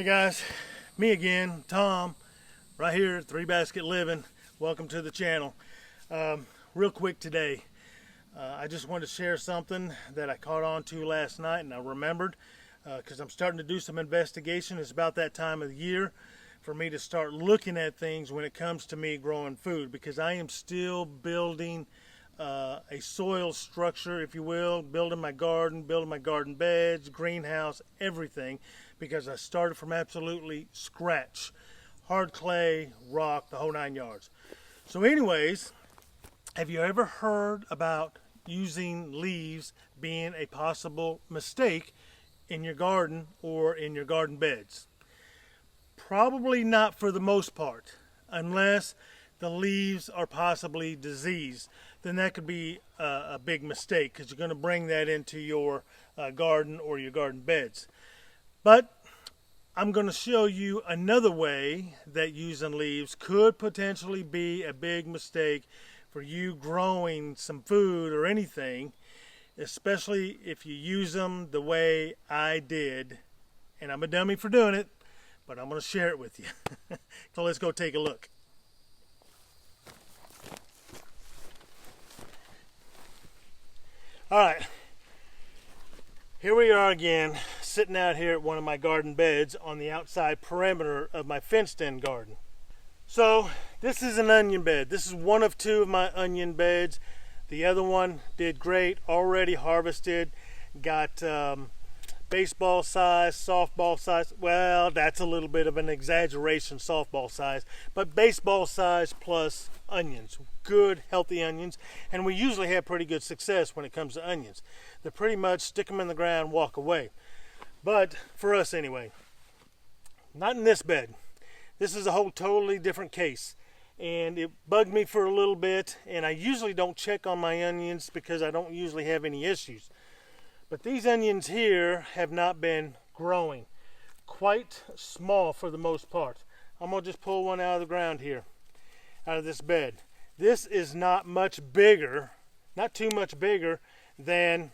Hey guys, me again, Tom, right here at 3 Basket Living. Welcome to the channel. Real quick today, I just wanted to share something that I caught on to last night and I remembered because I'm starting to do some investigation. It's about that time of the year for me to start looking at things when it comes to me growing food, because I am still building a soil structure, if you will, building my garden beds, greenhouse, everything, because I started from absolutely scratch. Hard clay, rock, the whole 9 yards. So anyways, have you ever heard about using leaves being a possible mistake in your garden or in your garden beds? Probably not for the most part, unless the leaves are possibly diseased. Then that could be a big mistake, because you're going to bring that into your garden or your garden beds. But I'm going to show you another way that using leaves could potentially be a big mistake for you growing some food or anything, especially if you use them the way I did. And I'm a dummy for doing it, but I'm going to share it with you. So let's go take a look. All right, here we are again, sitting out here at one of my garden beds on the outside perimeter of my fenced-in garden. So this is an onion bed. This is one of two of my onion beds. The other one did great, already harvested, got baseball size, softball size. Well, that's a little bit of an exaggeration, softball size, but baseball size plus onions. Good, healthy onions, and we usually have pretty good success when it comes to onions. They're pretty much stick them in the ground, walk away. But for us anyway, not in this bed. This is a whole totally different case, and it bugged me for a little bit, and I usually don't check on my onions because I don't usually have any issues. But these onions here have not been growing. Quite small for the most part. I'm going to just pull one out of the ground here, out of this bed. This is not much bigger, not too much bigger than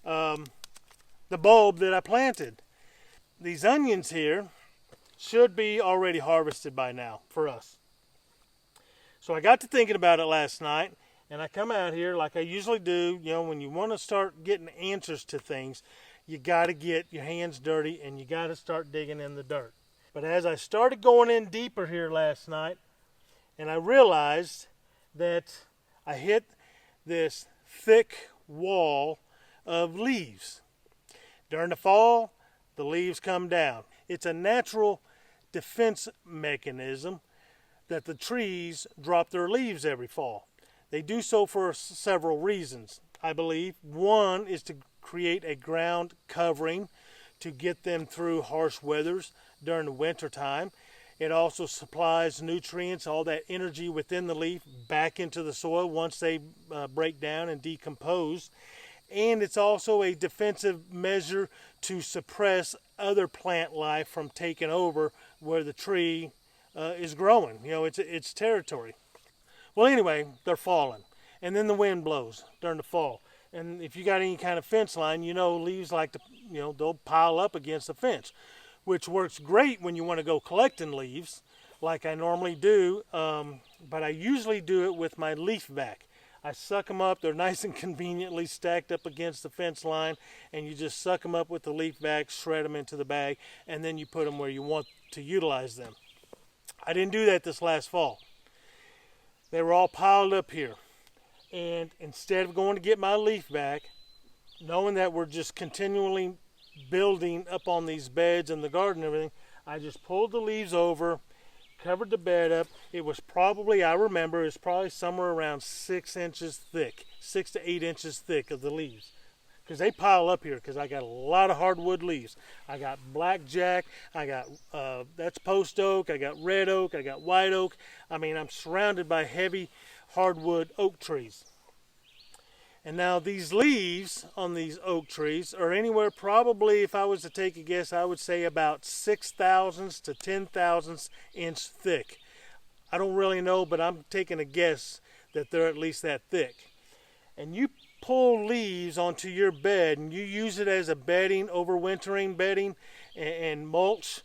the bulb that I planted. These onions here should be already harvested by now for us. So I got to thinking about it last night, and I come out here like I usually do. You know, when you want to start getting answers to things, you got to get your hands dirty and you got to start digging in the dirt. But as I started going in deeper here last night, and I realized that I hit this thick wall of leaves. During the fall, the leaves come down. It's a natural defense mechanism that the trees drop their leaves every fall. They do so for several reasons, I believe. One is to create a ground covering to get them through harsh weathers during the winter time. It also supplies nutrients, all that energy within the leaf, back into the soil once they break down and decompose. And it's also a defensive measure to suppress other plant life from taking over where the tree is growing. You know, it's territory. Well, anyway, they're falling. And then the wind blows during the fall. And if you got any kind of fence line, you know, leaves like to, you know, they'll pile up against the fence, which works great when you want to go collecting leaves like I normally do, but I usually do it with my leaf vac. I suck them up. They're nice and conveniently stacked up against the fence line, and you just suck them up with the leaf vac, shred them into the bag, and then you put them where you want to utilize them. I didn't do that this last fall. They were all piled up here, and instead of going to get my leaf vac, knowing that we're just continually building up on these beds in the garden and everything, I just pulled the leaves over, covered the bed up. It was probably, I remember, it was probably somewhere around 6 inches thick, 6 to 8 inches thick of the leaves. Because they pile up here, because I got a lot of hardwood leaves. I got blackjack, I got, that's post oak, I got red oak, I got white oak. I mean, I'm surrounded by heavy hardwood oak trees. And now these leaves on these oak trees are anywhere, probably, if I was to take a guess, I would say about 6 thousandths to 10 thousandths inch thick. I don't really know, but I'm taking a guess that they're at least that thick. And you pull leaves onto your bed and you use it as a bedding, overwintering bedding and mulch,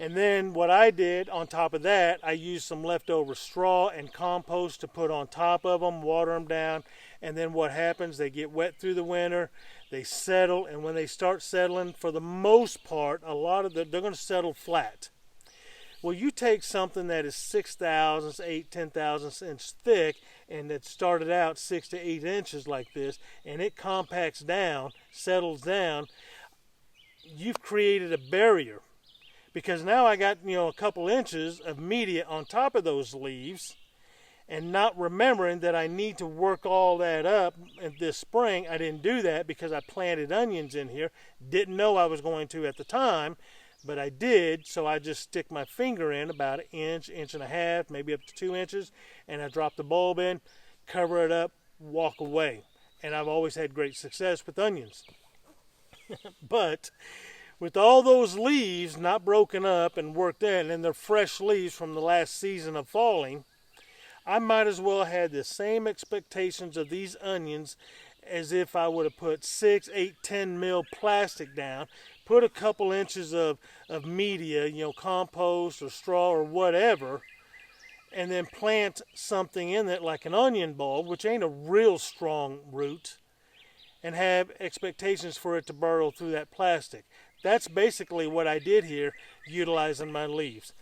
And then what I did on top of that, I used some leftover straw and compost to put on top of them, water them down, and then what happens, they get wet through the winter, they settle, and when they start settling, for the most part, they're going to settle flat. Well, you take something that is 6 thousandths, 8, 10 thousandths inch thick, and that started out 6 to 8 inches like this, and it compacts down, settles down, you've created a barrier. Because now I got, a couple inches of media on top of those leaves, and not remembering that I need to work all that up this spring. I didn't do that because I planted onions in here. Didn't know I was going to at the time, but I did, so I just stick my finger in about an inch, inch and a half, maybe up to 2 inches, and I drop the bulb in, cover it up, walk away. And I've always had great success with onions. But with all those leaves not broken up and worked in, and they're fresh leaves from the last season of falling, I might as well have had the same expectations of these onions as if I would have put 6, 8, 10 mil plastic down, put a couple inches of media, compost or straw or whatever, and then plant something in it like an onion bulb, which ain't a real strong root, and have expectations for it to burrow through that plastic. That's basically what I did here, utilizing my leaves.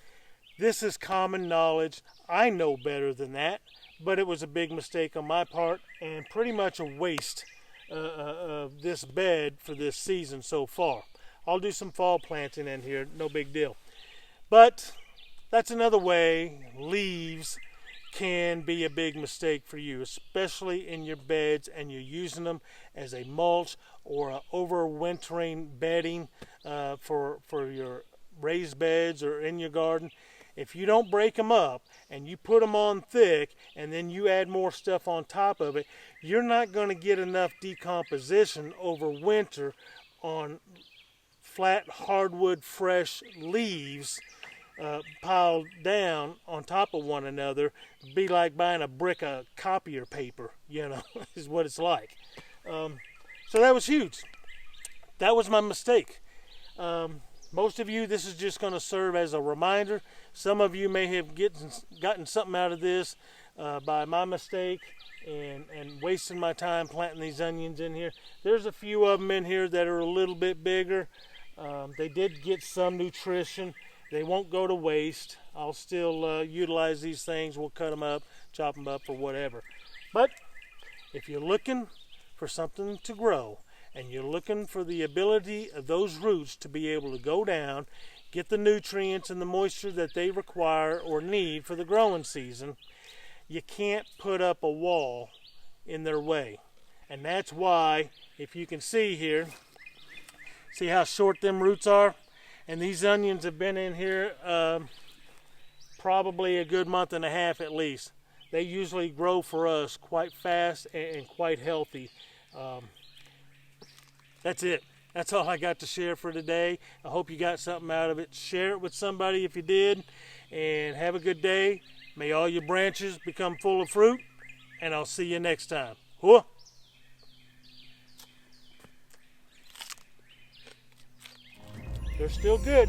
This is common knowledge. I know better than that, but it was a big mistake on my part and pretty much a waste of this bed for this season so far. I'll do some fall planting in here, no big deal. But that's another way leaves can be a big mistake for you, especially in your beds and you're using them as a mulch or a overwintering bedding for your raised beds or in your garden. If you don't break them up and you put them on thick and then you add more stuff on top of it, you're not going to get enough decomposition over winter on flat hardwood fresh leaves piled down on top of one another. Be like buying a brick of copier paper, is what it's like. So that was huge. That was my mistake. Most of you, this is just going to serve as a reminder. Some of you may have gotten something out of this by my mistake and wasting my time planting these onions in here. There's a few of them in here that are a little bit bigger. They did get some nutrition. They won't go to waste. I'll still utilize these things. We'll cut them up, chop them up, or whatever. But if you're looking for something to grow, and you're looking for the ability of those roots to be able to go down, get the nutrients and the moisture that they require or need for the growing season, you can't put up a wall in their way. And that's why, if you can see here, see how short them roots are? And these onions have been in here probably a good month and a half at least. They usually grow for us quite fast and quite healthy. That's it. That's all I got to share for today. I hope you got something out of it. Share it with somebody if you did. And have a good day. May all your branches become full of fruit. And I'll see you next time. Whoa. They're still good.